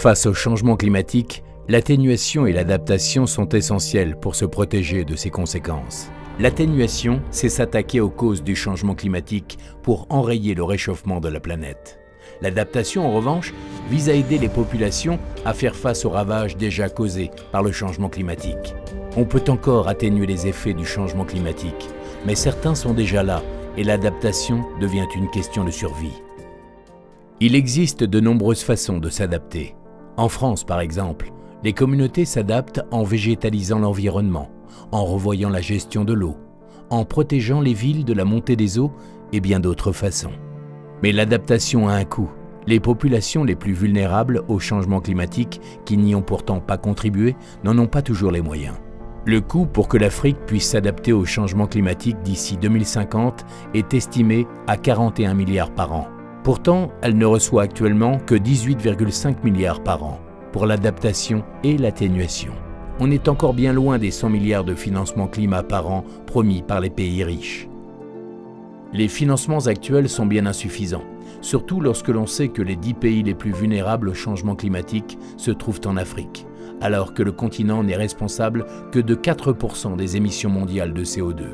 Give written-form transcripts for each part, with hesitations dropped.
Face au changement climatique, l'atténuation et l'adaptation sont essentielles pour se protéger de ses conséquences. L'atténuation, c'est s'attaquer aux causes du changement climatique pour enrayer le réchauffement de la planète. L'adaptation, en revanche, vise à aider les populations à faire face aux ravages déjà causés par le changement climatique. On peut encore atténuer les effets du changement climatique, mais certains sont déjà là et l'adaptation devient une question de survie. Il existe de nombreuses façons de s'adapter. En France, par exemple, les communautés s'adaptent en végétalisant l'environnement, en revoyant la gestion de l'eau, en protégeant les villes de la montée des eaux et bien d'autres façons. Mais l'adaptation a un coût. Les populations les plus vulnérables au changement climatique, qui n'y ont pourtant pas contribué, n'en ont pas toujours les moyens. Le coût pour que l'Afrique puisse s'adapter au changement climatique d'ici 2050 est estimé à 41 milliards par an. Pourtant, elle ne reçoit actuellement que 18,5 milliards par an pour l'adaptation et l'atténuation. On est encore bien loin des 100 milliards de financement climat par an promis par les pays riches. Les financements actuels sont bien insuffisants, surtout lorsque l'on sait que les 10 pays les plus vulnérables au changement climatique se trouvent en Afrique, alors que le continent n'est responsable que de 4% des émissions mondiales de CO2.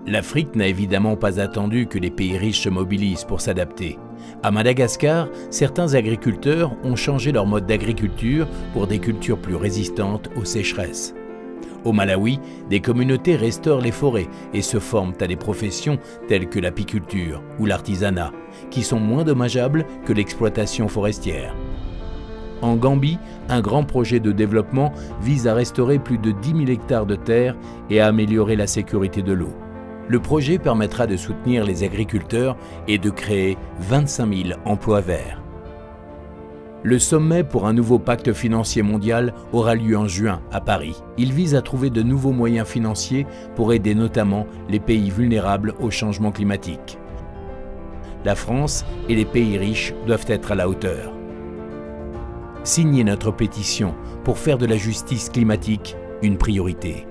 L'Afrique n'a évidemment pas attendu que les pays riches se mobilisent pour s'adapter. À Madagascar, certains agriculteurs ont changé leur mode d'agriculture pour des cultures plus résistantes aux sécheresses. Au Malawi, des communautés restaurent les forêts et se forment à des professions telles que l'apiculture ou l'artisanat, qui sont moins dommageables que l'exploitation forestière. En Gambie, un grand projet de développement vise à restaurer plus de 10 000 hectares de terre et à améliorer la sécurité de l'eau. Le projet permettra de soutenir les agriculteurs et de créer 25 000 emplois verts. Le sommet pour un nouveau pacte financier mondial aura lieu en juin à Paris. Il vise à trouver de nouveaux moyens financiers pour aider notamment les pays vulnérables au changement climatique. La France et les pays riches doivent être à la hauteur. Signez notre pétition pour faire de la justice climatique une priorité.